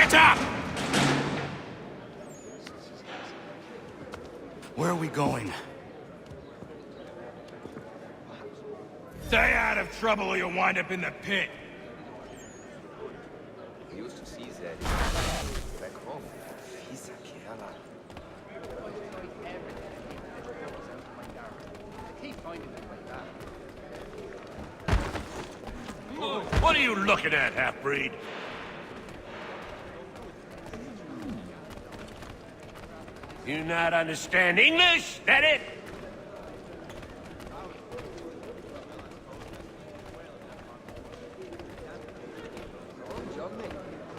Get up! Where are we going? Stay out of trouble or you'll wind up in the pit. I used to see that back home. He's a killer. What are you looking at, half-breed? You not understand English? That it?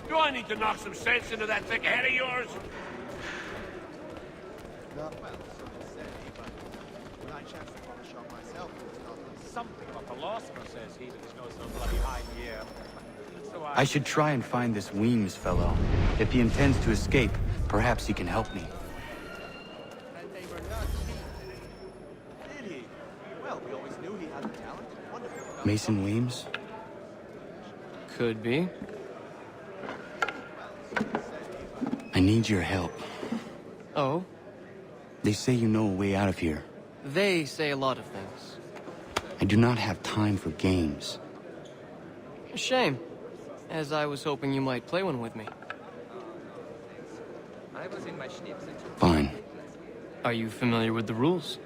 Do I need to knock some sense into that thick head of yours? Something but the philosopher says he that is no so bloody high year. So I should try and find this Weems fellow. If he intends to escape, perhaps he can help me. Did he? Well, we always knew he had the talent. Wonderful. Mason Weems? Could be. I need your help. Oh? They say you know a way out of here. They say a lot of things. I do not have time for games. A shame, as I was hoping you might play one with me. I was in my schnipsen. Fine. Are you familiar with the rules?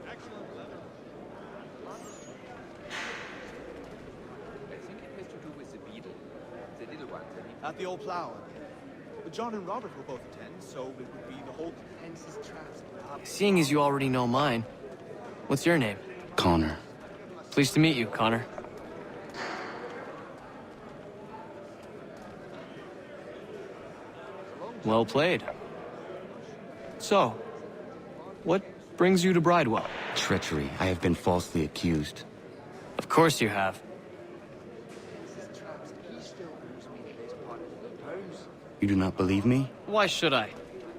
I think it has to do with the beetle. The little one. At the old plow. But John and Robert will both attend, so it would be the whole Hence's traps. Seeing as you already know mine, what's your name? Connor. Pleased to meet you, Connor. Well played. So, what brings you to Bridewell? Treachery. I have been falsely accused. Of course you have. You do not believe me? Why should I?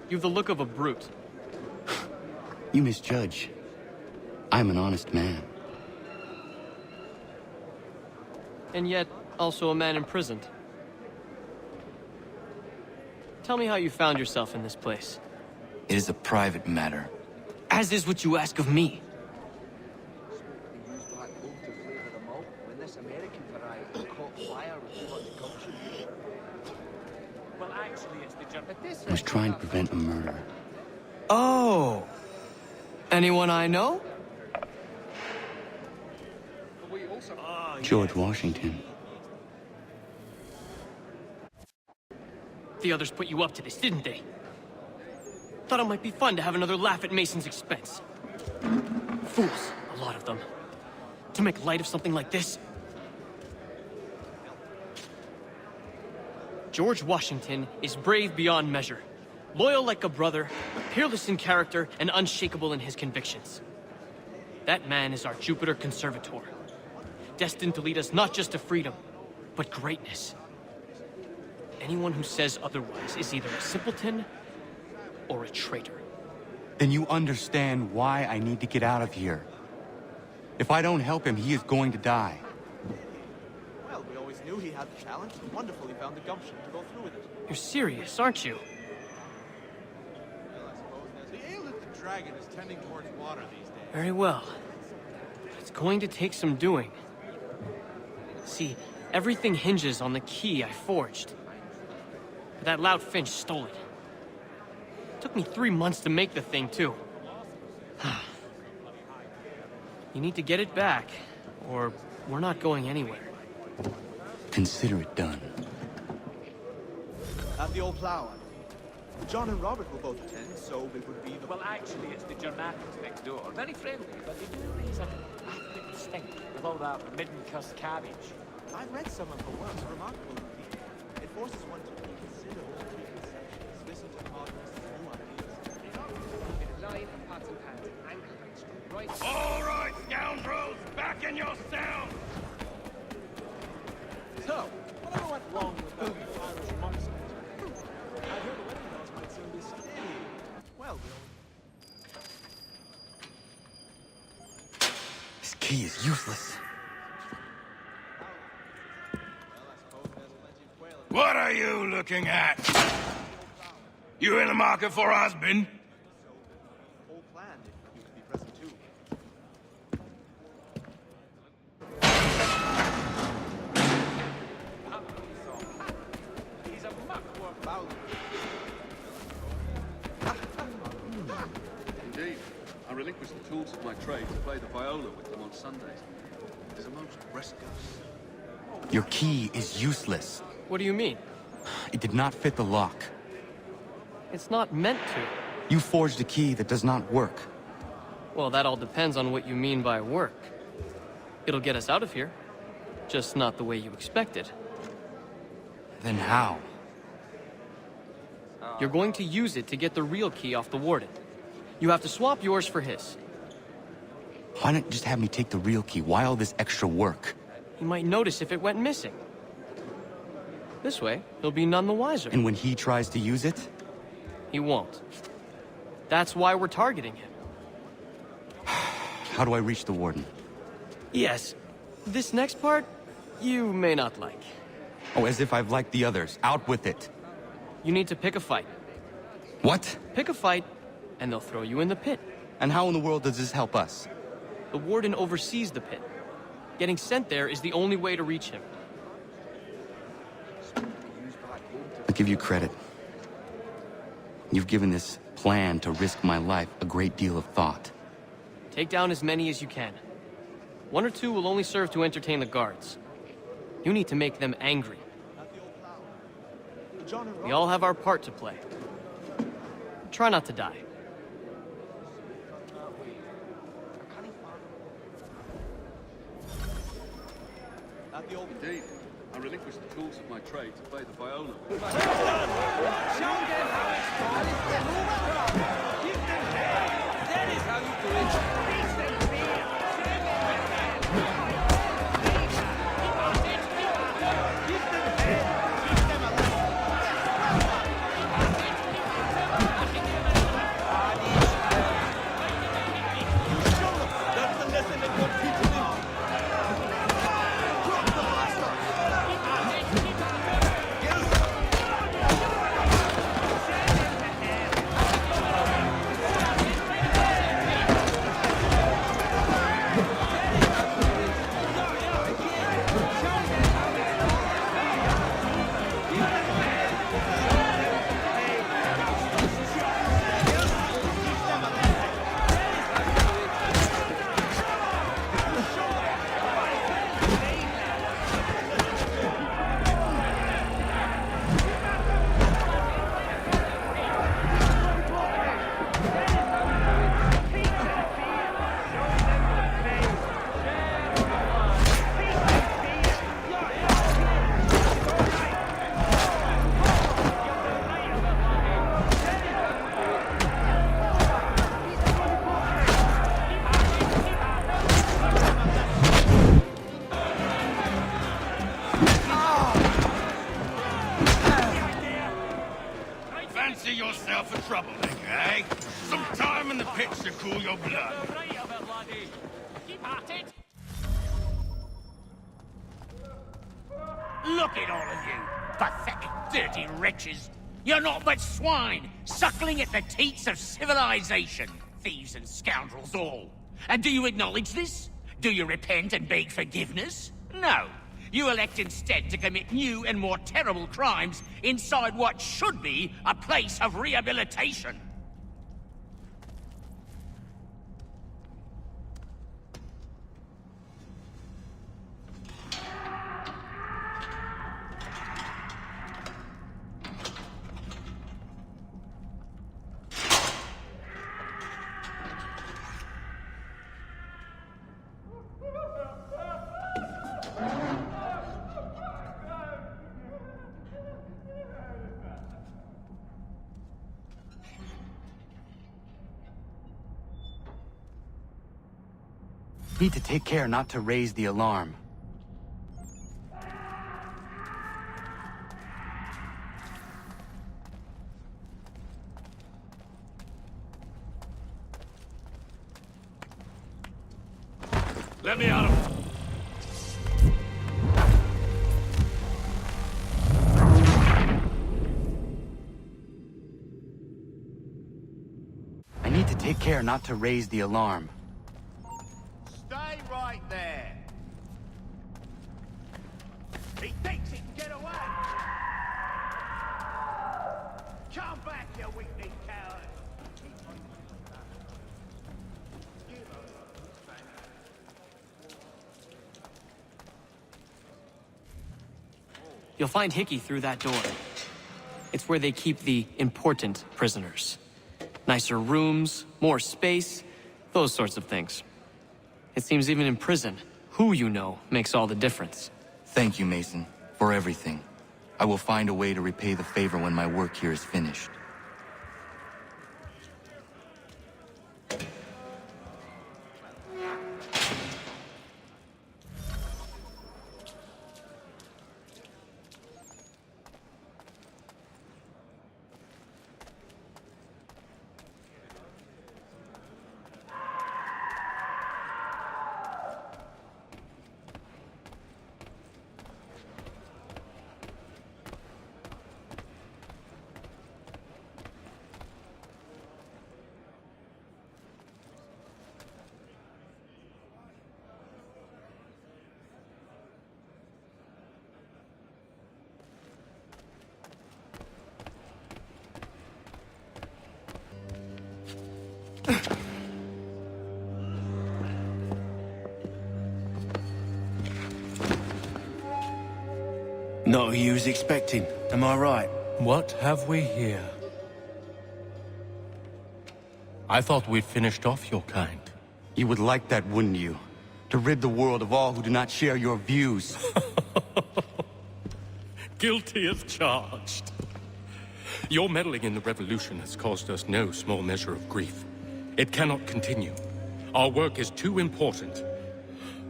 You've the look of a brute. You misjudge. I'm an honest man. And yet, also a man imprisoned. Tell me how you found yourself in this place. It is a private matter. As is what you ask of me. They used black gold to flavor the malt. When this American variety caught fire with too much gumption. Well, actually, it's the German. I was trying to prevent a murder. Oh! Anyone I know? George Washington. The others put you up to this, didn't they? Thought it might be fun to have another laugh at Mason's expense. Fools, a lot of them. To make light of something like this. George Washington is brave beyond measure. Loyal like a brother, peerless in character, and unshakable in his convictions. That man is our Jupiter Conservator. Destined to lead us not just to freedom, but greatness. Anyone who says otherwise is either a simpleton or a traitor. Then you understand why I need to get out of here. If I don't help him, he is going to die. Well, we always knew he had the talent. Wonderful he found the gumption to go through with it. You're serious, aren't you? The ale that the dragon is tending towards water these days. Very well. It's going to take some doing. See, everything hinges on the key I forged. But that loud Finch stole it. Took me 3 months to make the thing, too. You need to get it back, or we're not going anywhere. Consider it done. At the old plow. John and Robert will both attend, so it would be the... Well, actually, it's the Germanics next door. Very friendly, but they do raise an ethnic stink with all that midden-cussed cabbage. I've read some of her works, remarkable indeed. It forces one to reconsider all preconceptions, listen to progress and new ideas. All right, scoundrels, back in your cells! So, whatever went wrong with that Irish monks? I heard the wedding bells might soon be steady. Well, This key is useless. What are you looking at? You in the market for a husband? Whole plan if you could be present too. He's a muckworm. Wow. Indeed. I relinquished the tools of my trade to play the viola with them on Sundays. It's a most restless. Your key is useless. What do you mean? It did not fit the lock. It's not meant to. You forged a key that does not work. Well, that all depends on what you mean by work. It'll get us out of here. Just not the way you expected. Then how? You're going to use it to get the real key off the warden. You have to swap yours for his. Why not just have me take the real key? Why all this extra work? He might notice if it went missing. This way, he'll be none the wiser. And when he tries to use it? He won't. That's why we're targeting him. How do I reach the warden? Yes. This next part, you may not like. Oh, as if I've liked the others. Out with it. You need to pick a fight. What? Pick a fight, and they'll throw you in the pit. And how in the world does this help us? The warden oversees the pit. Getting sent there is the only way to reach him. I give you credit. You've given this plan to risk my life a great deal of thought. Take down as many as you can. 1 or 2 will only serve to entertain the guards. You need to make them angry. Not the old plow. John and We all have our part to play. Try not to die. Not the old. Indeed. I relinquished the tools of my trade to play the viola with them. That is how you do it. That's the lesson that we're teaching them. Drop the blaster. Fancy yourself a troublemaker, eh? Some time in the pits to cool your blood. Right of it, laddie. Keep at it. Look at all of you, pathetic, dirty wretches. You're not but swine, suckling at the teats of civilization. Thieves and scoundrels all. And do you acknowledge this? Do you repent and beg forgiveness? No. You elect instead to commit new and more terrible crimes inside what should be a place of rehabilitation. Need to take care not to raise the alarm. Let me out of... need to take care not to raise the alarm. Stay right there. He thinks he can get away. Come back, you weak-kneed coward. You'll find Hickey through that door. It's where they keep the important prisoners. Nicer rooms, more space, those sorts of things. It seems even in prison, who you know makes all the difference. Thank you, Mason, for everything. I will find a way to repay the favor when my work here is finished. Not who you was expecting, am I right? What have we here? I thought we finished off your kind. You would like that, wouldn't you? To rid the world of all who do not share your views. Guilty as charged. Your meddling in the revolution has caused us no small measure of grief. It cannot continue. Our work is too important.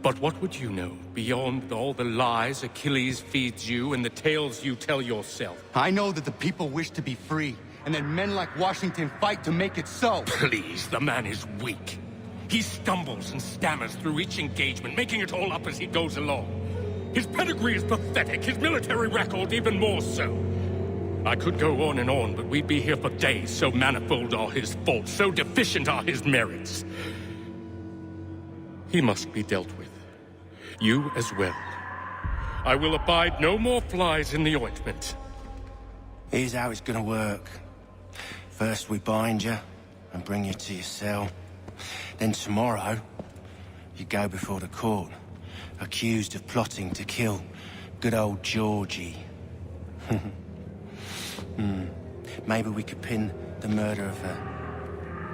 But what would you know, beyond all the lies Achilles feeds you and the tales you tell yourself? I know that the people wish to be free, and that men like Washington fight to make it so. Please, the man is weak. He stumbles and stammers through each engagement, making it all up as he goes along. His pedigree is pathetic, his military record even more so. I could go on and on, but we'd be here for days, so manifold are his faults, so deficient are his merits. He must be dealt with. You as well. I will abide no more flies in the ointment. Here's how it's gonna work. First we bind you and bring you to your cell. Then tomorrow, you go before the court, accused of plotting to kill good old Georgie. Maybe we could pin the murder of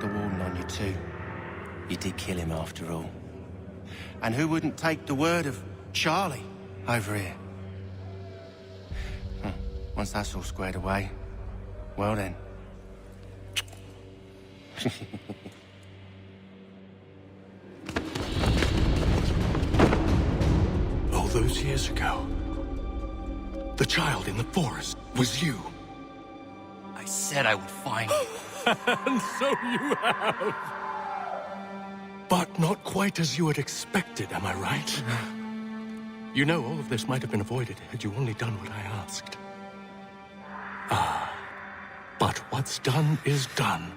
the warden on you too. You did kill him after all. And who wouldn't take the word of Charlie over here? Once that's all squared away, well then. All those years ago, the child in the forest was you. I said I would find you. And so you have. But not quite as you had expected, am I right? You know, all of this might have been avoided had you only done what I asked. But what's done is done.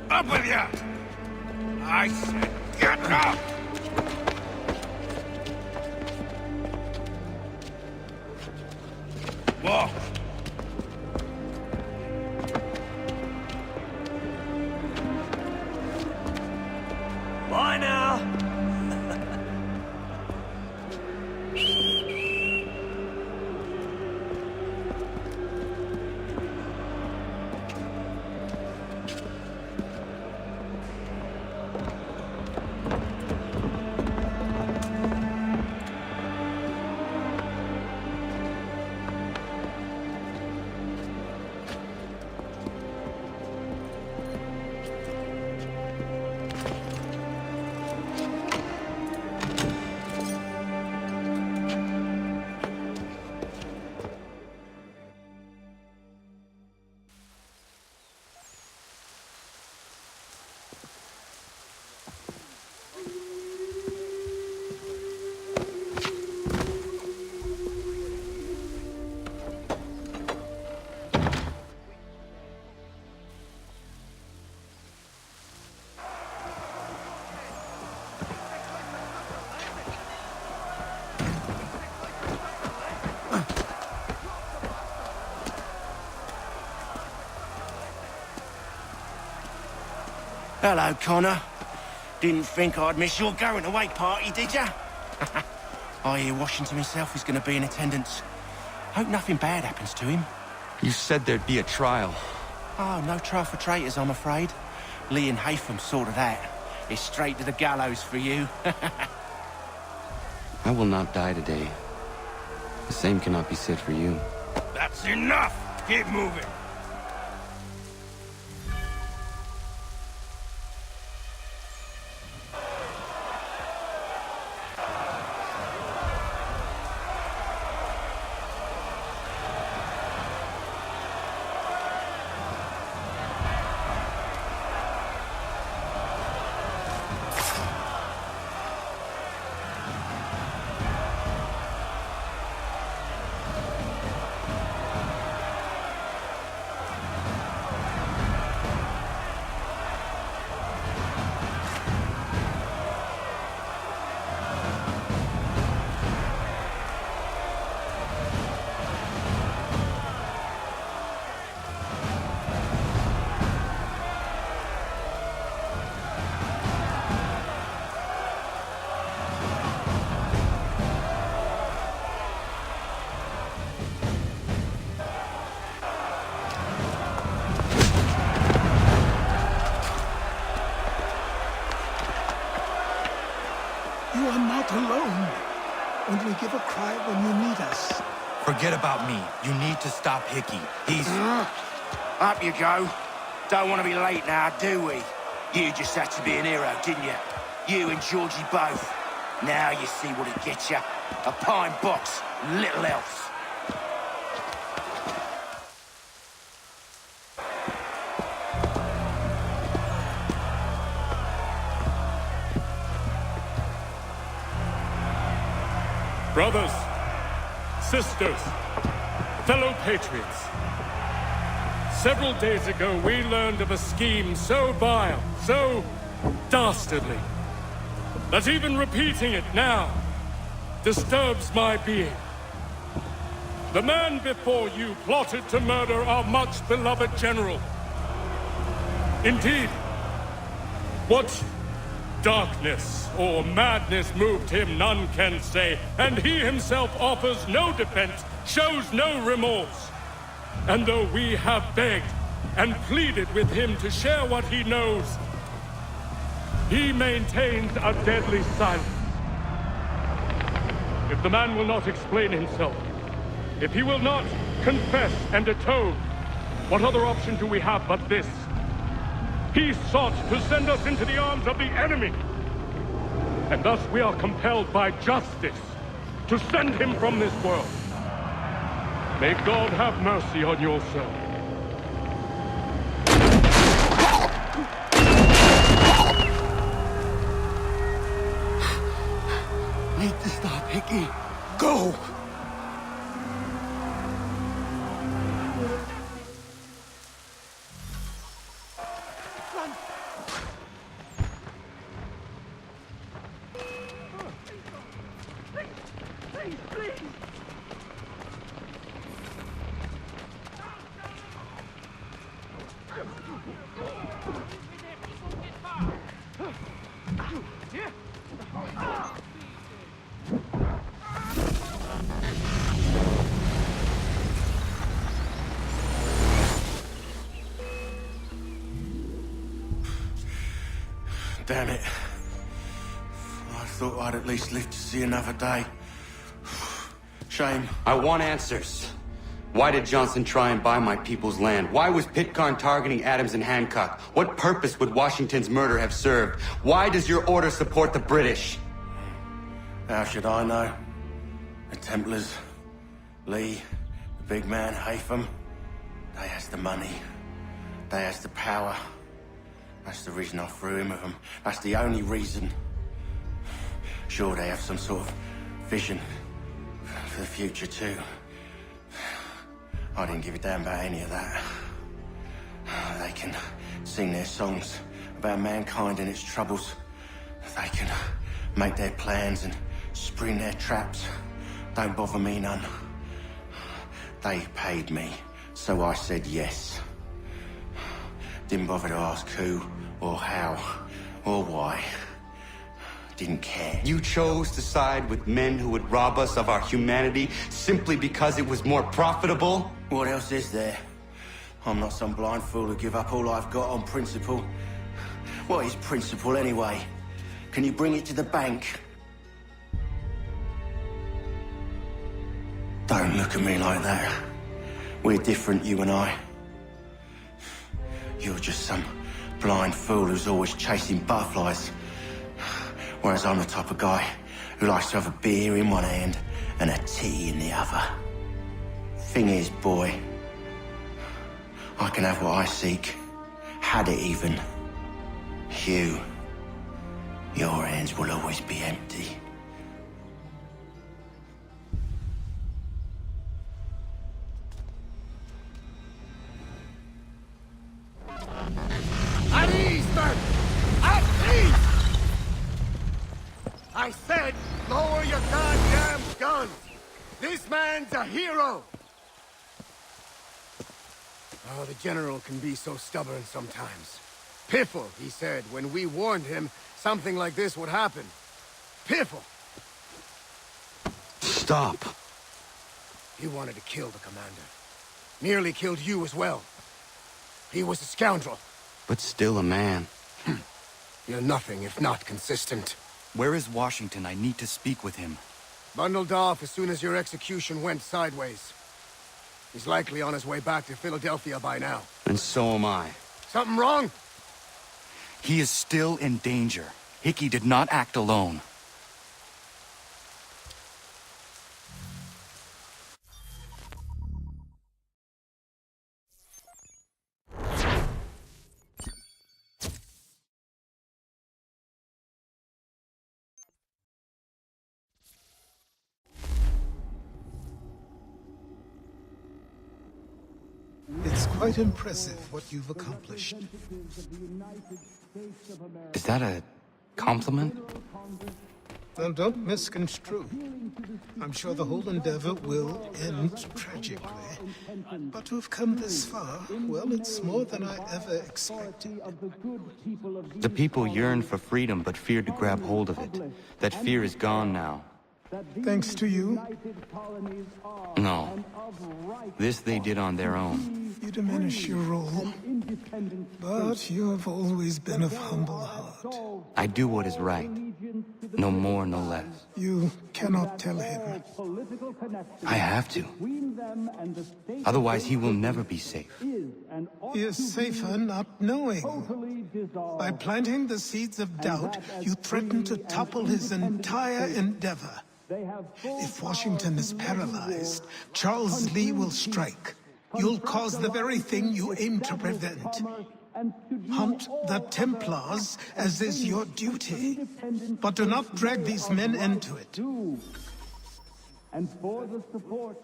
Up with ya! I said get up! Walk! Bye now! Hello, Connor. Didn't think I'd miss your going-away party, did ya? I hear Washington himself is going to be in attendance. Hope nothing bad happens to him. You said there'd be a trial. Oh, no trial for traitors, I'm afraid. Lee and Haytham sorted that. It's straight to the gallows for you. I will not die today. The same cannot be said for you. That's enough! Keep moving! You are not alone. Only give a cry when you need us. Forget about me. You need to stop Hickey. He's... Up you go. Don't want to be late now, do we? You just had to be an hero, didn't you? You and Georgie both. Now you see what it gets you. A pine box, little else. Brothers, sisters, fellow patriots. Several days ago, we learned of a scheme so vile, so dastardly, that even repeating it now disturbs my being. The man before you plotted to murder our much-beloved general. Indeed, what darkness or madness moved him, none can say, and he himself offers no defense, shows no remorse. And though we have begged and pleaded with him to share what he knows, he maintains a deadly silence. If the man will not explain himself, if he will not confess and atone, what other option do we have but this? He sought to send us into the arms of the enemy. And thus we are compelled by justice to send him from this world. May God have mercy on your soul. Need to stop, Hickey. Go! Damn it. I thought I'd at least live to see another day. Shame. I want answers. Why did Johnson try and buy my people's land? Why was Pitcairn targeting Adams and Hancock? What purpose would Washington's murder have served? Why does your order support the British? How should I know? The Templars, Lee, the big man, Haytham, they has the money. They has the power. That's the reason I threw in with them. That's the only reason. Sure, they have some sort of vision for the future, too. I didn't give a damn about any of that. They can sing their songs about mankind and its troubles. They can make their plans and spring their traps. Don't bother me none. They paid me, so I said yes. Didn't bother to ask who or how, or why. Didn't care. You chose to side with men who would rob us of our humanity simply because it was more profitable? What else is there? I'm not some blind fool who give up all I've got on principle. What is principle anyway? Can you bring it to the bank? Don't look at me like that. We're different, you and I. You're just some blind fool who's always chasing butterflies. Whereas I'm the type of guy who likes to have a beer in one hand and a tea in the other. Thing is, boy, I can have what I seek. Had it even. You, your hands will always be empty. At ease, men! At ease! I said, lower your goddamn guns! This man's a hero! Oh, the General can be so stubborn sometimes. Piffle, he said, when we warned him something like this would happen. Piffle! Stop. He wanted to kill the commander. Nearly killed you as well. He was a scoundrel. But still a man. You're nothing if not consistent. Where is Washington? I need to speak with him. Bundled off as soon as your execution went sideways. He's likely on his way back to Philadelphia by now. And so am I. Something wrong? He is still in danger. Hickey did not act alone. It's quite impressive what you've accomplished. Is that a compliment? Now, don't misconstrue. I'm sure the whole endeavor will end tragically. But to have come this far, well, it's more than I ever expected. The people yearn for freedom but feared to grab hold of it. That fear is gone now. Thanks to you? No. This they did on their own. You diminish your role. But you have always been of humble heart. I do what is right. No more, no less. You cannot tell him. I have to. Otherwise, he will never be safe. He is safer not knowing. By planting the seeds of doubt, you threaten to topple his entire endeavor. If Washington is paralyzed, Charles Lee will strike. You'll cause the very thing you aim to prevent. Hunt the Templars, as is your duty. But do not drag these men into it. And for the support.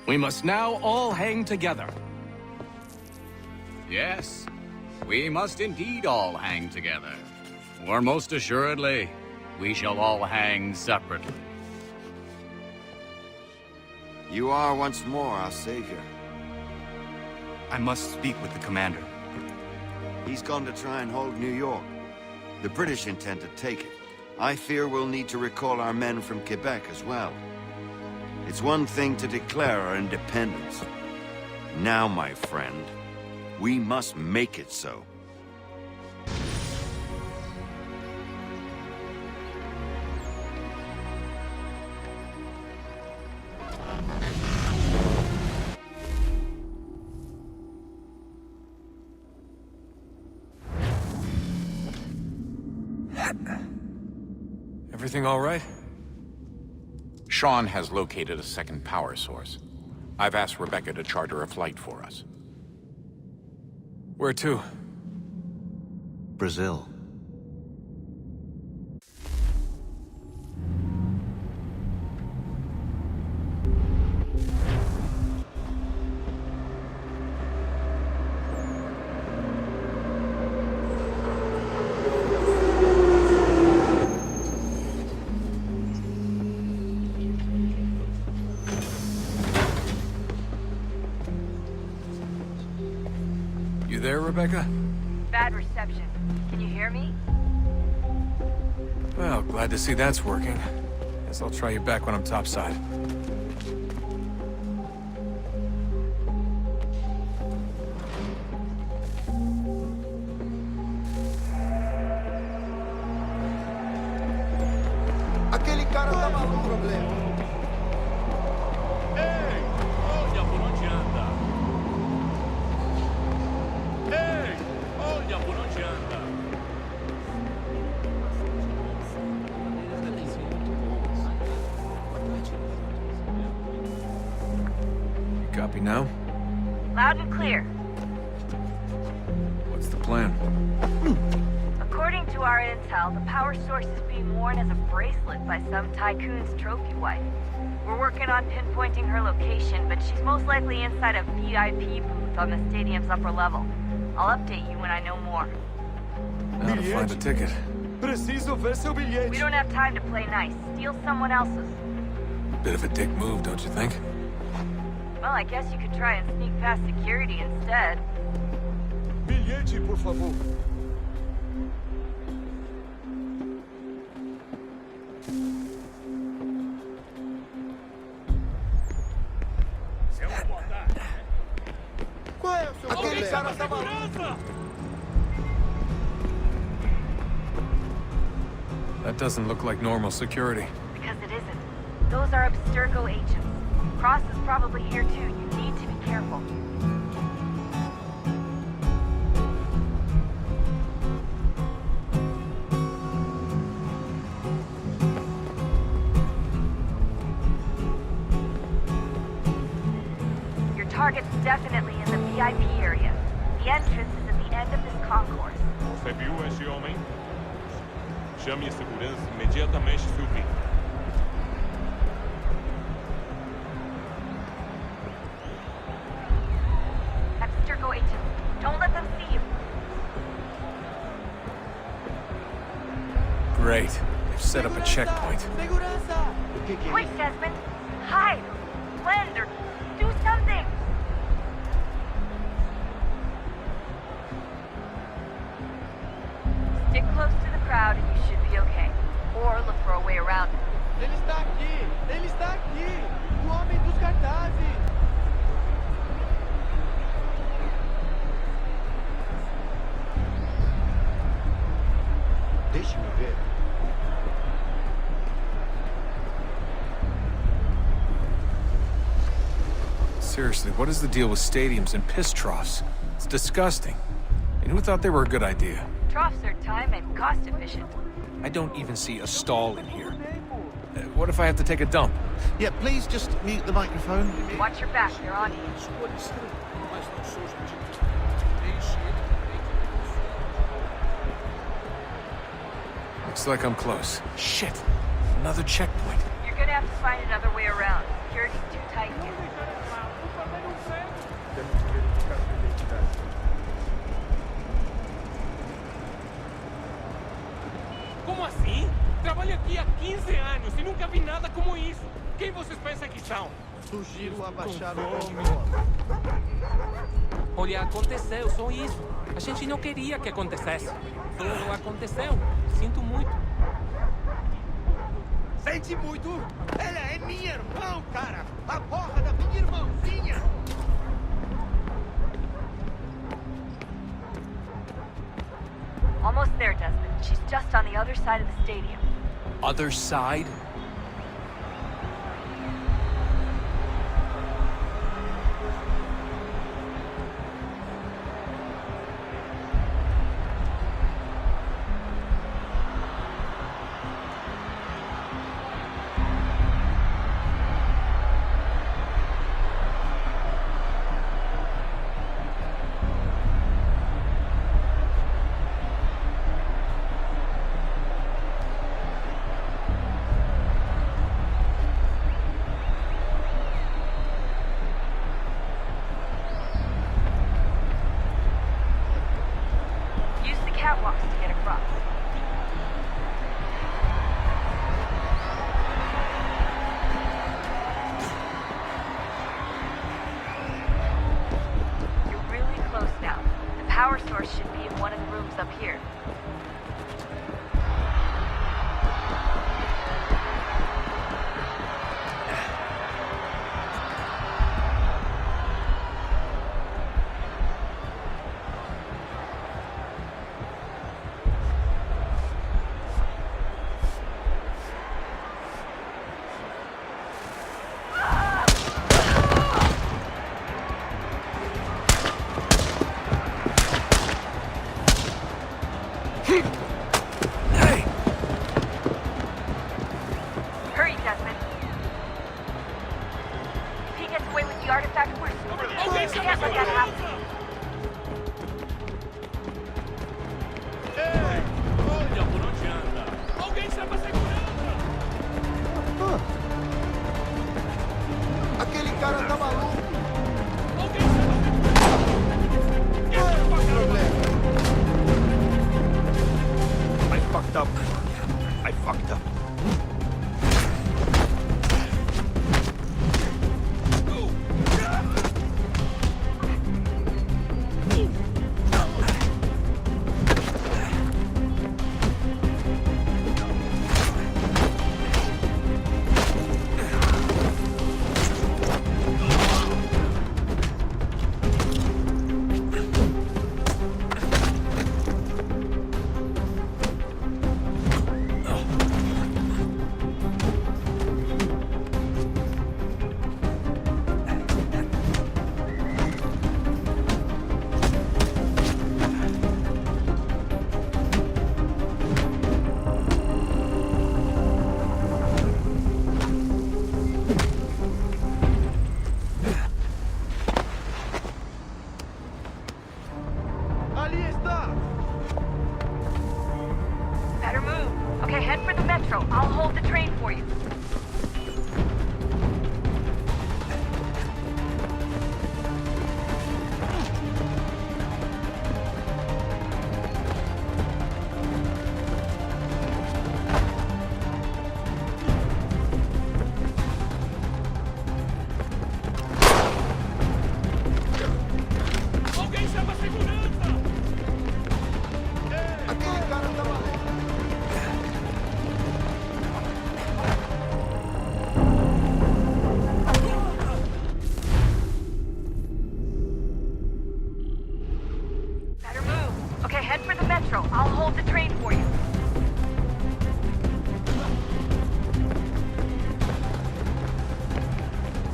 We must now all hang together. Yes, we must indeed all hang together. Or most assuredly, we shall all hang separately. You are once more our savior. I must speak with the commander. He's gone to try and hold New York. The British intend to take it. I fear we'll need to recall our men from Quebec as well. It's one thing to declare our independence. Now, my friend, we must make it so. Everything all right? Sean has located a second power source. I've asked Rebecca to charter a flight for us. Where to? Brazil. Rebecca? Bad reception. Can you hear me? Well, glad to see that's working. Guess I'll try you back when I'm topside. Aquele cara tá maluco, problema. Ei! Olha por onde anda! Ei! Olha por onde anda! You copy now? Loud and clear. What's the plan? According to our intel, the power source is being worn as a bracelet by some tycoon's trophy wife. We're working on pinpointing her location, but she's most likely inside a VIP booth on the stadium's upper level. I'll update you when I know more. How to find a ticket. Preciso ver seu bilhete. We don't have time to play nice. Steal someone else's. Bit of a dick move, don't you think? Well, I guess you could try and sneak past security instead. Bilhete, por favor. Qual é o seu Aquele cara tá maluco. That doesn't look like normal security. Because it isn't. Those are Abstergo agents. Cross is probably here too. You need to be careful. Your target's definitely in the VIP area. The entrance is at the end of this concourse. Você viu esse homem? Chame a segurança imediatamente, Subi. Abstergo agents, don't let them see you. Great. They've set up a checkpoint. Quick, Desmond! Hide! Blend or do something! Stick close to the crowd and you should be okay. Or look for a way around it. Ele está aqui! Ele está aqui! O homem dos cartazes! Deixe-me ver. Seriously, what is the deal with stadiums and piss troughs? It's disgusting. And who thought they were a good idea? Troughs are time and cost efficient. I don't even see a stall in here. What if I have to take a dump? Yeah, please just mute the microphone. Watch your back, you're on you. Looks like I'm close. Shit! Another checkpoint. You're gonna have to find another way around. Security's too tight here. Como assim? Trabalho aqui há 15 anos e nunca vi nada como isso. Quem vocês pensam que são? Sugiro abaixar o bate-bola. Olha, aconteceu, só isso. A gente não queria que acontecesse. Tudo aconteceu. Sinto muito. Sente muito? Ela é minha irmã, cara! A porra da minha irmãzinha! Almost there, Desmond. She's just on the other side of the stadium. Other side? Catwalks to get across. You're really close now. The power source Hurry, Desmond. If he gets away with the artifact, we're screwed. We can't let that happen. Olha por onde anda. Alguém chama a segurança! Aquele cara tá maluco! Alguém chama a segurança! I fucked up. I fucked up. Better move. Okay, head for the metro. I'll hold the train for you. Alguém chama a segurança! Aquele cara tá maluco! Better move. Okay, head for the metro. I'll hold the train for you.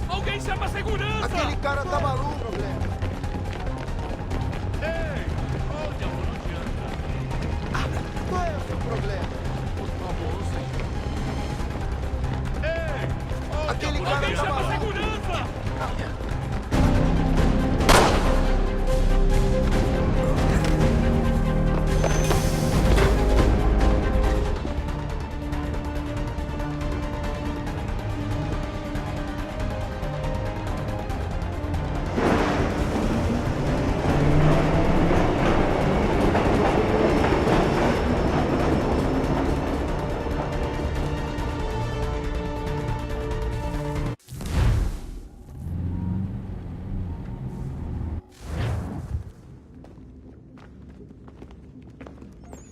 Alguém chama a segurança! Aquele cara tá maluco! Ei! Olha por onde anda. Qual é o seu problema? Os famosos. Ei! Aquele cara Alguém tá chama a maluco! segurança!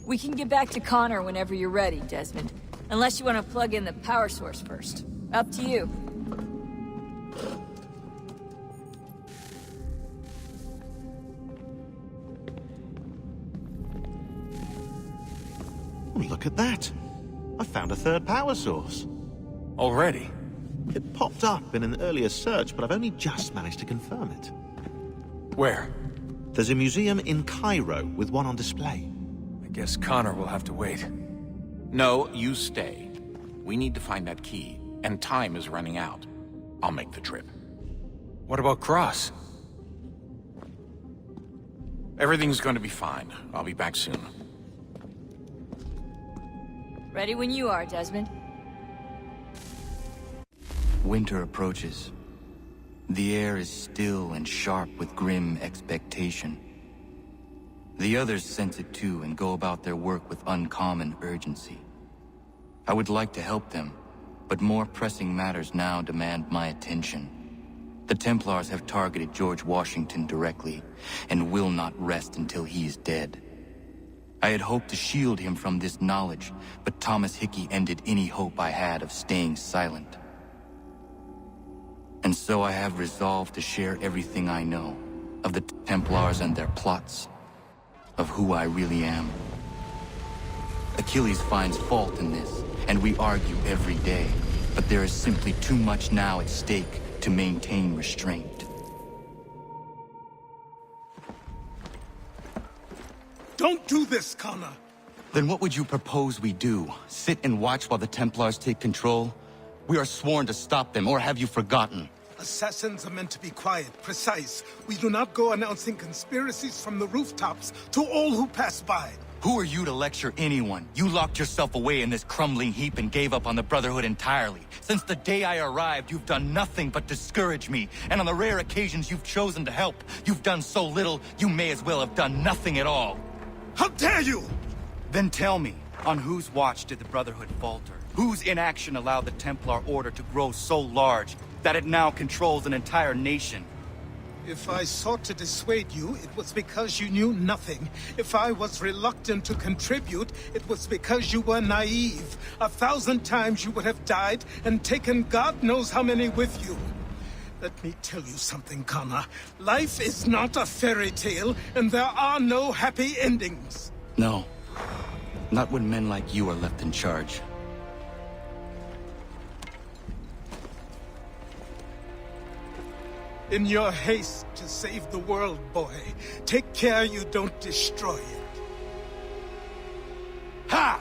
We can get back to Connor whenever you're ready, Desmond. Unless you want to plug in the power source first. Up to you. Oh, look at that. I found a third power source. Already? It popped up in an earlier search, but I've only just managed to confirm it. Where? There's a museum in Cairo with one on display. I guess Connor will have to wait. No, you stay. We need to find that key, and time is running out. I'll make the trip. What about Cross? Everything's going to be fine. I'll be back soon. Ready when you are, Desmond. Winter approaches. The air is still and sharp with grim expectation. The others sense it too and go about their work with uncommon urgency. I would like to help them, but more pressing matters now demand my attention. The Templars have targeted George Washington directly, and will not rest until he is dead. I had hoped to shield him from this knowledge, but Thomas Hickey ended any hope I had of staying silent. And so I have resolved to share everything I know, of the Templars and their plots, of who I really am. Achilles finds fault in this, and we argue every day, but there is simply too much now at stake to maintain restraint. Don't do this, Connor! Then what would you propose we do? Sit and watch while the Templars take control? We are sworn to stop them, or have you forgotten? Assassins are meant to be quiet, precise. We do not go announcing conspiracies from the rooftops to all who pass by. Who are you to lecture anyone? You locked yourself away in this crumbling heap and gave up on the Brotherhood entirely. Since the day I arrived, you've done nothing but discourage me. And on the rare occasions you've chosen to help, you've done so little, you may as well have done nothing at all. How dare you! Then tell me, on whose watch did the Brotherhood falter? Whose inaction allowed the Templar Order to grow so large that it now controls an entire nation? If I sought to dissuade you, it was because you knew nothing. If I was reluctant to contribute, it was because you were naive. 1,000 times you would have died and taken God knows how many with you. Let me tell you something, Connor. Life is not a fairy tale, and there are no happy endings. No. Not when men like you are left in charge. In your haste to save the world, boy, take care you don't destroy it. Ha!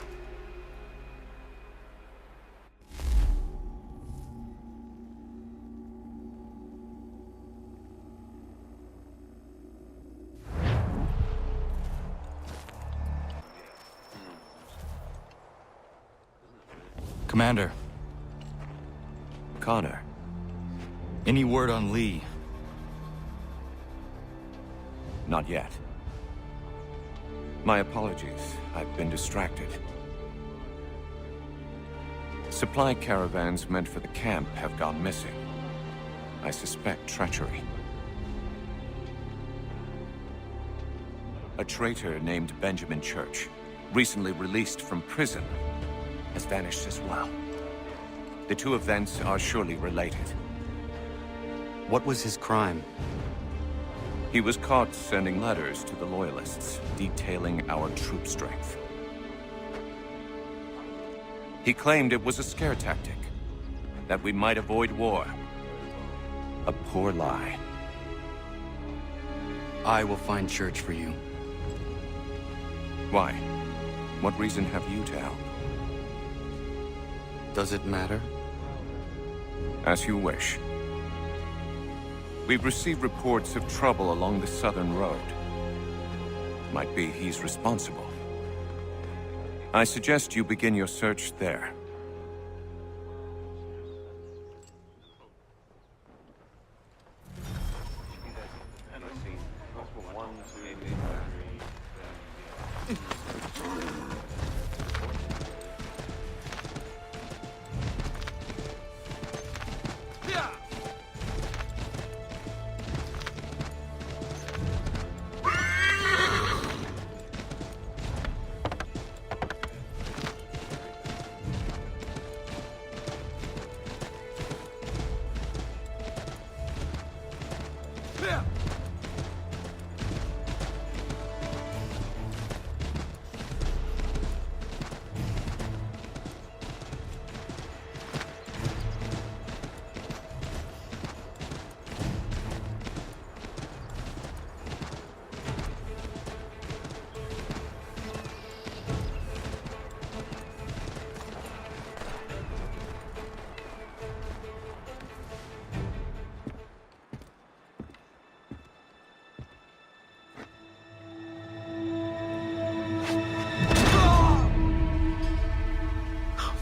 Commander. Connor. Any word on Lee? Not yet. My apologies. I've been distracted. Supply caravans meant for the camp have gone missing. I suspect treachery. A traitor named Benjamin Church, recently released from prison, has vanished as well. The two events are surely related. What was his crime? He was caught sending letters to the Loyalists, detailing our troop strength. He claimed it was a scare tactic, that we might avoid war. A poor lie. I will find Church for you. Why? What reason have you to help? Does it matter? As you wish. We've received reports of trouble along the southern road. Might be he's responsible. I suggest you begin your search there.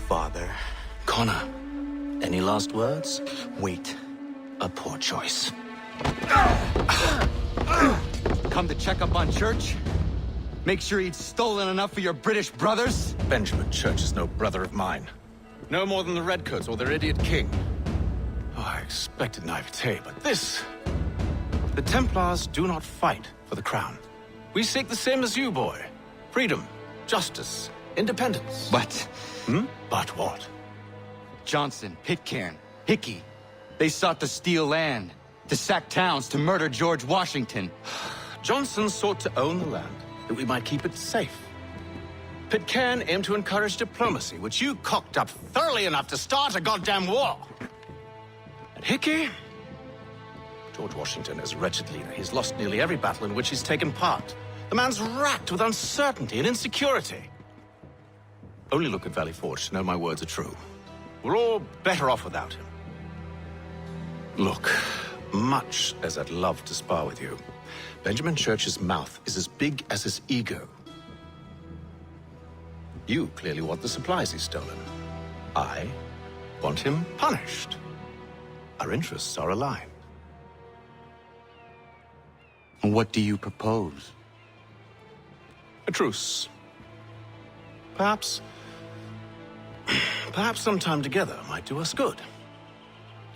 Father. Connor, any last words? Wait. A poor choice. Come to check up on Church? Make sure he'd stolen enough for your British brothers? Benjamin Church is no brother of mine. No more than the Redcoats or their idiot king. Oh, I expected naivete, but this... The Templars do not fight for the crown. We seek the same as you, boy. Freedom, justice, independence. But... But what? Johnson, Pitcairn, Hickey, they sought to steal land, to sack towns, to murder George Washington. Johnson sought to own the land, that we might keep it safe. Pitcairn aimed to encourage diplomacy, which you cocked up thoroughly enough to start a goddamn war. And Hickey? George Washington is a wretched leader. He's lost nearly every battle in which he's taken part. The man's racked with uncertainty and insecurity. Only look at Valley Forge to know my words are true. We're all better off without him. Look, much as I'd love to spar with you, Benjamin Church's mouth is as big as his ego. You clearly want the supplies he's stolen. I want him punished. Our interests are aligned. What do you propose? A truce. Perhaps some time together might do us good.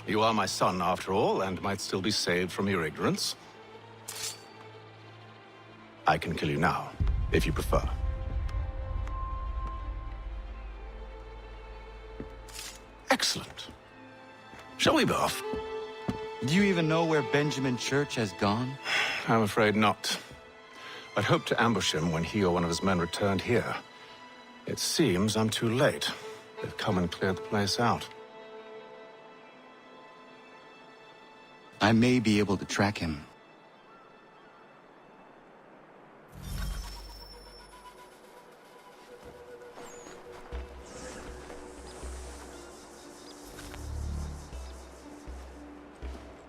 You are my son, after all, and might still be saved from your ignorance. I can kill you now, if you prefer. Excellent. Shall we be off? Do you even know where Benjamin Church has gone? I'm afraid not. I'd hoped to ambush him when he or one of his men returned here. It seems I'm too late. They've come and cleared the place out. I may be able to track him.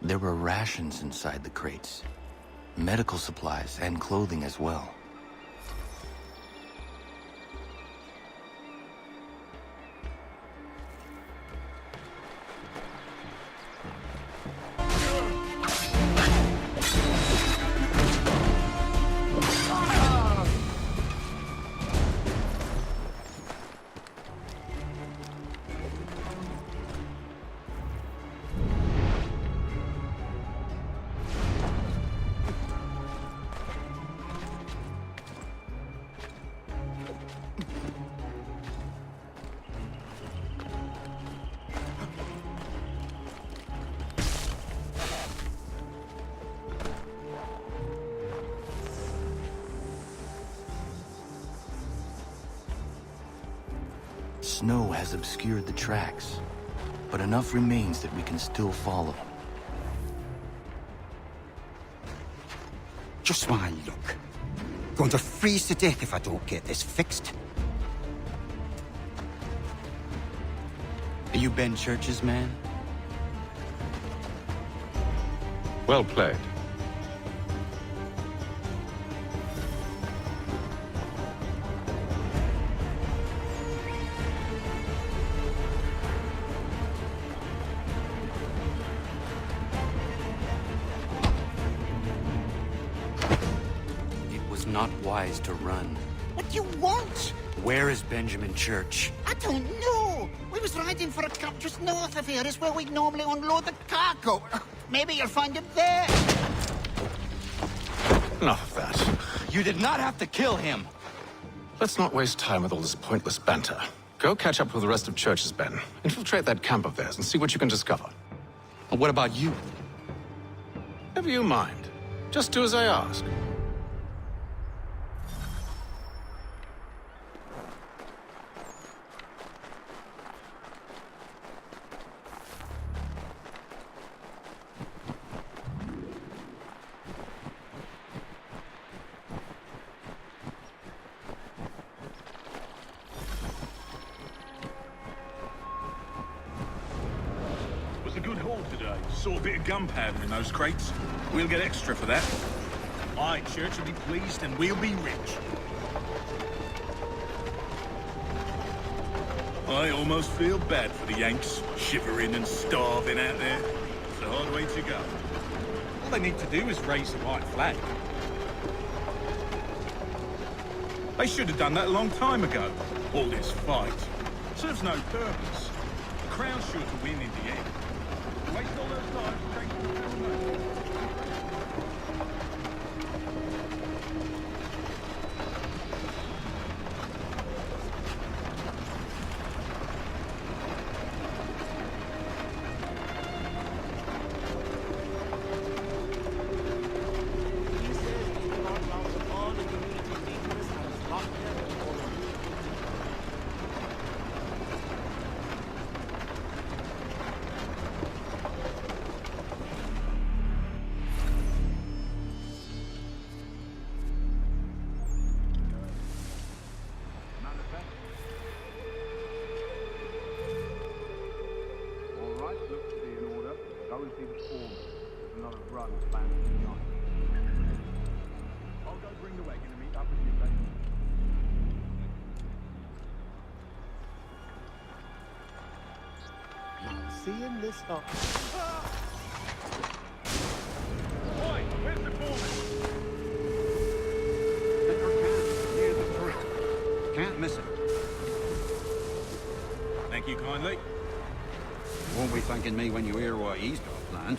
There were rations inside the crates. Medical supplies and clothing as well. Snow has obscured the tracks, but enough remains that we can still follow. Just my luck. Going to freeze to death if I don't get this fixed. Are you Ben Church's man? Well played. Not wise to run. What do you want? Where is Benjamin Church? I don't know. We was riding for a camp just north of here. Is where we'd normally unload the cargo. Maybe you'll find him there. Enough of that. You did not have to kill him. Let's not waste time with all this pointless banter. Go catch up with the rest of Church's men. Infiltrate that camp of theirs and see what you can discover. And what about you? Never you mind. Just do as I ask. Saw a bit of gunpowder in those crates. We'll get extra for that. Aye, Church will be pleased and we'll be rich. I almost feel bad for the Yanks, shivering and starving out there. It's a hard way to go. All they need to do is raise the white flag. They should have done that a long time ago. All this fight serves no purpose. The Crown's sure to win in the end. Waste all those lives drinking the money. see the foreman. There's another run planned tonight. I'll go bring the wagon and meet up with you later. Seeing this up. Oi, where's the foreman? Near the tree. Can't miss it. Thank you kindly. You won't be thanking me when you hear what he's got planned.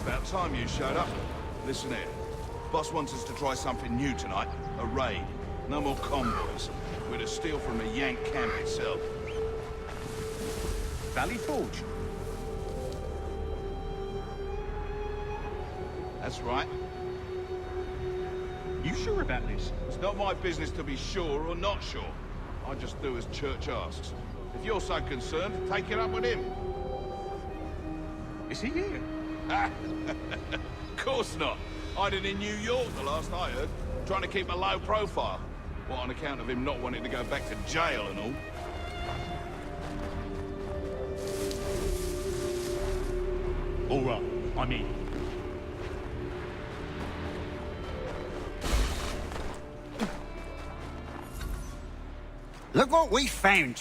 About time you showed up. Listen here. Boss wants us to try something new tonight. A raid. No more convoys. We're to steal from the Yank camp itself. Valley Forge. That's right. You sure about this? It's not my business to be sure or not sure. I just do as Church asks. If you're so concerned, take it up with him. Is he here? Of course not. Hiding in New York, the last I heard. Trying to keep a low profile. What, on account of him not wanting to go back to jail and all? All right, I'm in. Look what we found!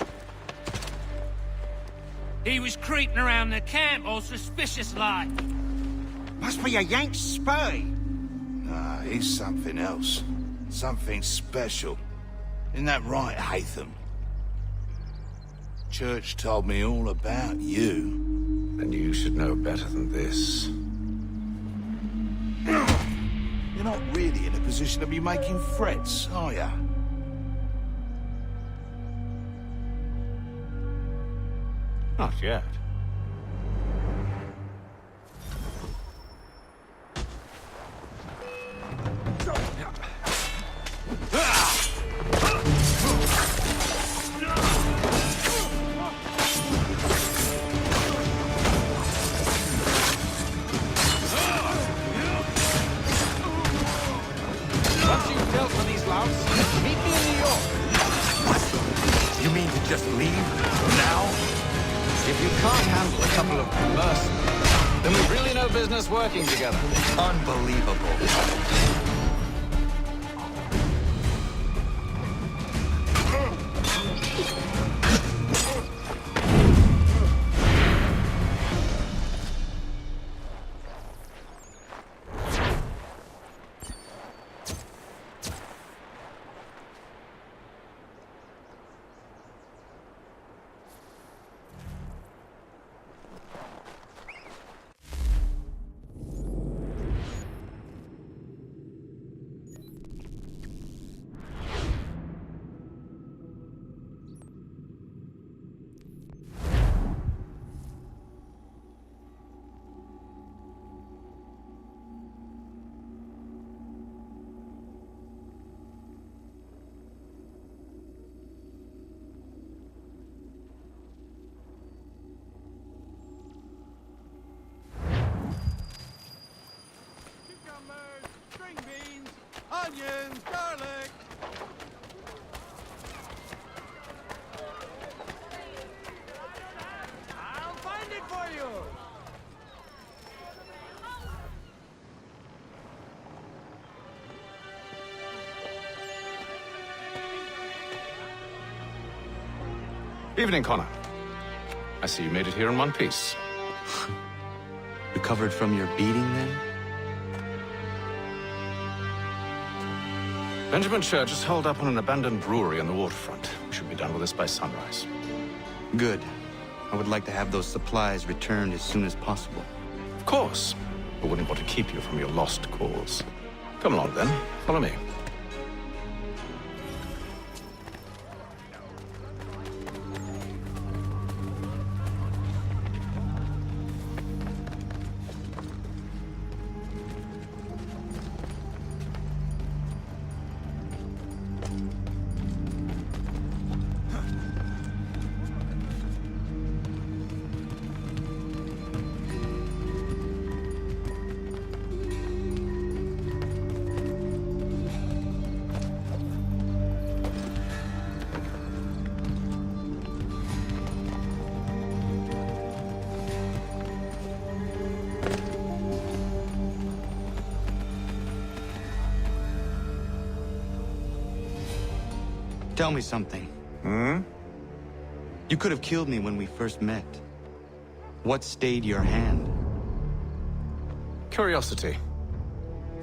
He was creeping around the camp all suspicious-like. Must be a Yank spy. Nah, he's something else. Something special. Isn't that right, Hatham? Church told me all about you. Then you should know better than this. You're not really in a position to be making threats, are ya? Not yet. Once you've dealt with these louts, meet me in New York. You mean to just leave? Now? If you can't handle a couple of mercenaries, then we've really no business working together. Unbelievable. String beans, onions, garlic. I'll find it for you. Evening, Connor. I see you made it here in one piece. Recovered from your beating, then? Benjamin Church is holed up on an abandoned brewery on the waterfront. We should be done with this by sunrise. Good. I would like to have those supplies returned as soon as possible. Of course. I wouldn't want to keep you from your lost cause. Come along, then. Follow me. Tell me something. Hmm? You could have killed me when we first met. What stayed your hand? Curiosity.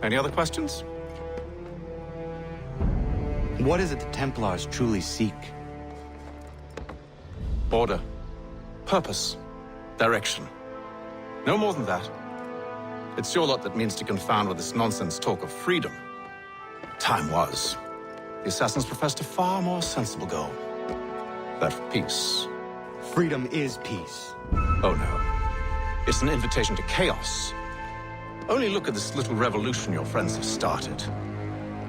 Any other questions? What is it the Templars truly seek? Order. Purpose. Direction. No more than that. It's your lot that means to confound with this nonsense talk of freedom. Time was. The assassins professed a far more sensible goal. That of peace. Freedom is peace. Oh no. It's an invitation to chaos. Only look at this little revolution your friends have started.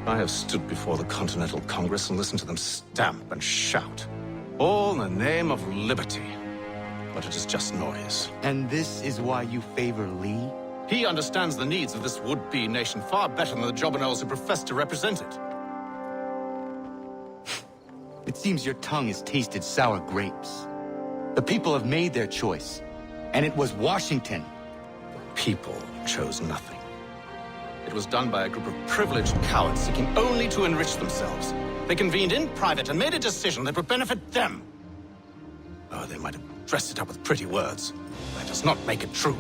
I have stood before the Continental Congress and listened to them stamp and shout. All in the name of liberty. But it is just noise. And this is why you favor Lee? He understands the needs of this would-be nation far better than the jobberknolls who profess to represent it. It seems your tongue has tasted sour grapes. The people have made their choice, and it was Washington. The people chose nothing. It was done by a group of privileged cowards seeking only to enrich themselves. They convened in private and made a decision that would benefit them. Oh, they might have dressed it up with pretty words. That does not make it true.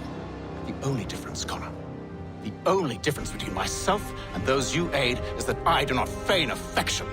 The only difference, Connor, the only difference between myself and those you aid is that I do not feign affection.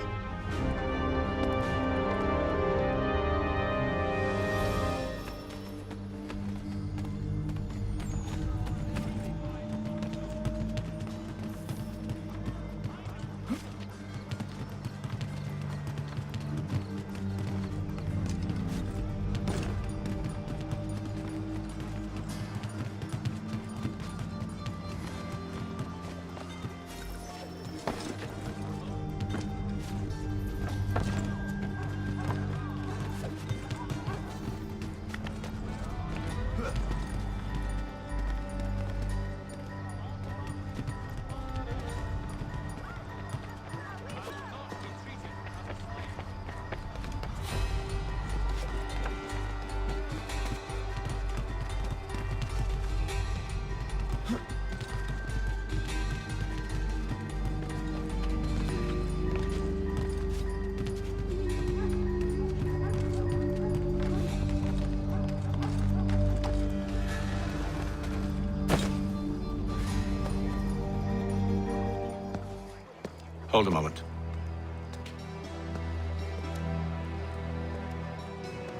Hold a moment.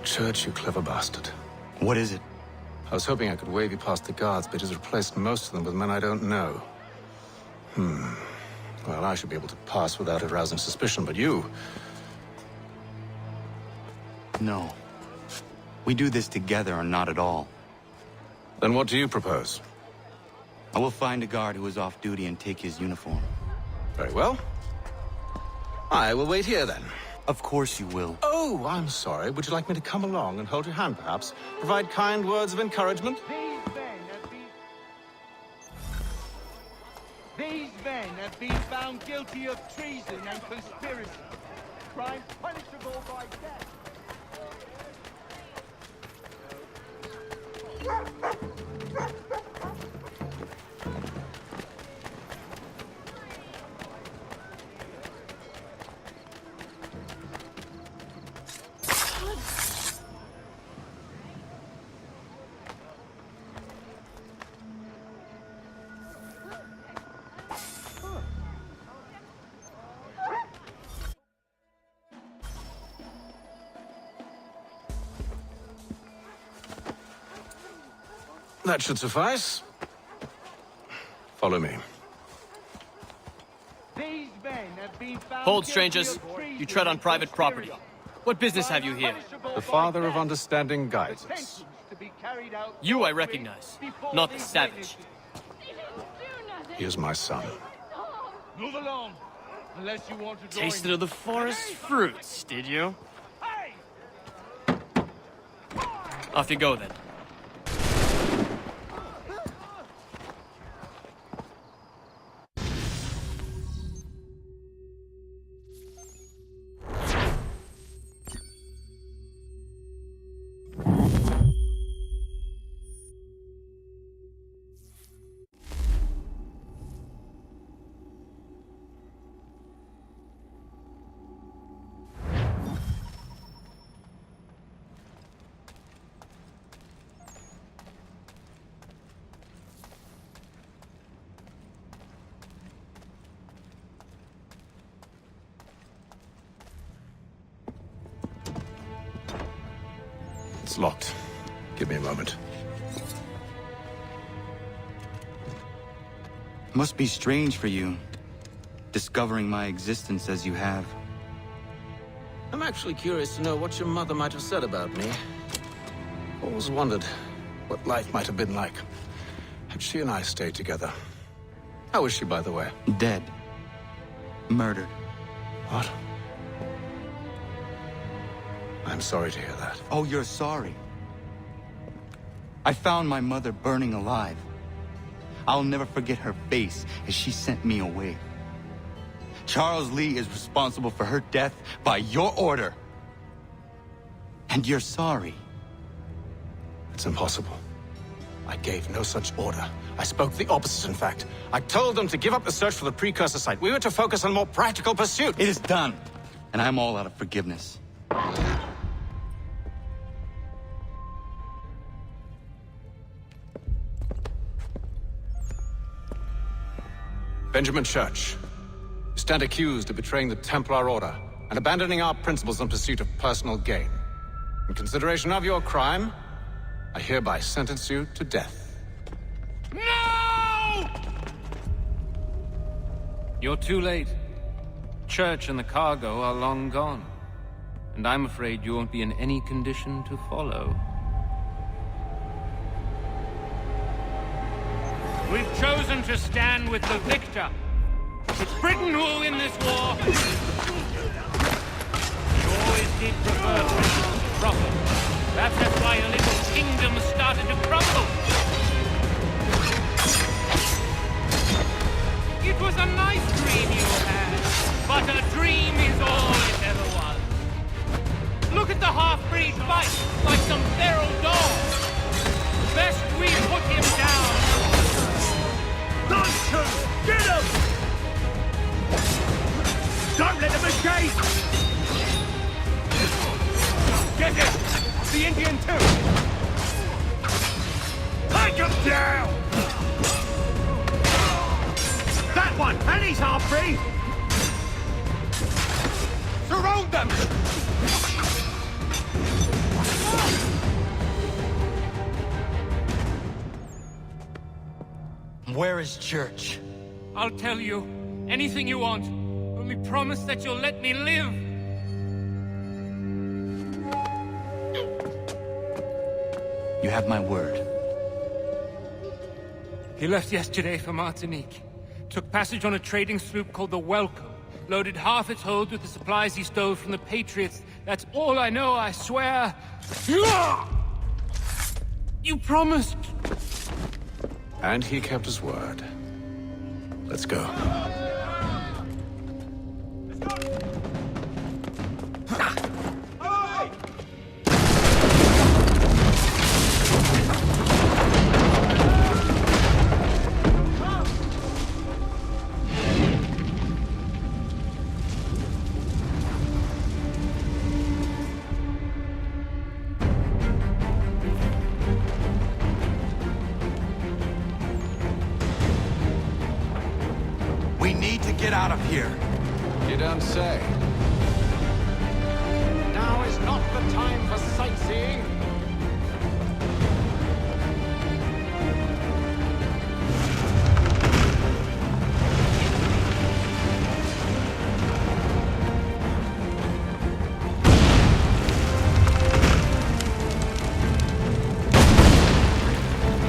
Church, you clever bastard. What is it? I was hoping I could wave you past the guards, but he's replaced most of them with men I don't know. Well, I should be able to pass without arousing suspicion, but you... No. We do this together or not at all. Then what do you propose? I will find a guard who is off duty and take his uniform. Very well. I will wait here, then. Of course you will. Oh, I'm sorry. Would you like me to come along and hold your hand, perhaps? Provide kind words of encouragement? These men have been found guilty of treason and conspiracy. Crime punishable by death. That should suffice. Follow me. These men have been found Hold, strangers. You tread on private property. What business have you here? The father of understanding guides us. You I recognize, not the savage. He is my son. Move along, unless you want to join. Tasted of the forest fruits, did you? Off you go, then. It's locked. Give me a moment. Must be strange for you, discovering my existence as you have. I'm actually curious to know what your mother might have said about me. Always wondered what life might have been like had she and I stayed together. How is she, by the way? Dead. Murdered. What? I'm sorry to hear that. Oh, you're sorry. I found my mother burning alive. I'll never forget her face as she sent me away. Charles Lee is responsible for her death by your order. And you're sorry. It's impossible. I gave no such order. I spoke the opposite, in fact. I told them to give up the search for the precursor site. We were to focus on more practical pursuit. It is done, and I'm all out of forgiveness. Benjamin Church, you stand accused of betraying the Templar Order and abandoning our principles in pursuit of personal gain. In consideration of your crime, I hereby sentence you to death. No! You're too late. Church and the cargo are long gone. And I'm afraid you won't be in any condition to follow. We've chosen to stand with the victor. It's Britain who will win this war. You always did prefer Britain to trouble. Perhaps that's why your little kingdom started to crumble. It was a nice dream you had, but a dream is all it ever was. Look at the half-breed fight, like some feral dog. Best we put him down. Nonsense! Get him! Don't let them escape! Get him! The Indian too! Take him down! That one! And he's half-breed! Surround them! Where is Church? I'll tell you. Anything you want. Only promise that you'll let me live. You have my word. He left yesterday for Martinique. Took passage on a trading sloop called the Welcome. Loaded half its hold with the supplies he stole from the Patriots. That's all I know, I swear. You promised. And he kept his word. Let's go. We need to get out of here. You don't say. Now is not the time for sightseeing.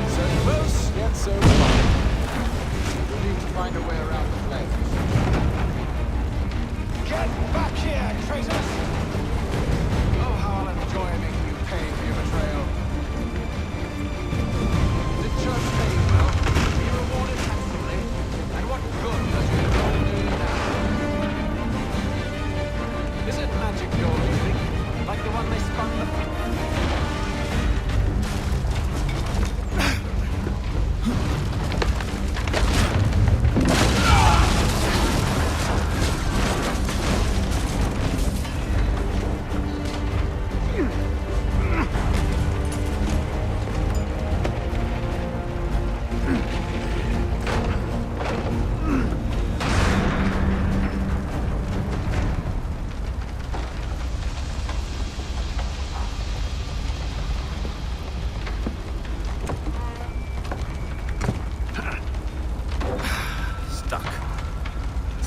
So close, yet so far. We need to find a way around the flames. Get back here, traitors! Oh, how I'll enjoy making you pay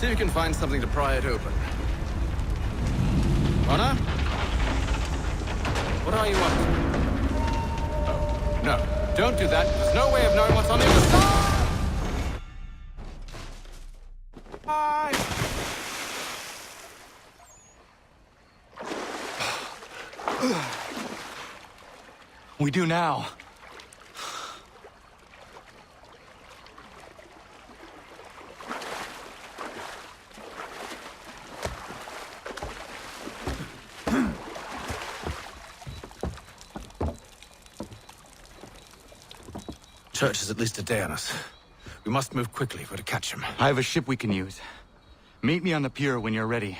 See if you can find something to pry it open. Connor? What are you up to? Oh, no. Don't do that. There's no way of knowing what's on the other side! We do now. Church is at least a day on us. We must move quickly if we're to catch him. I have a ship we can use. Meet me on the pier when you're ready.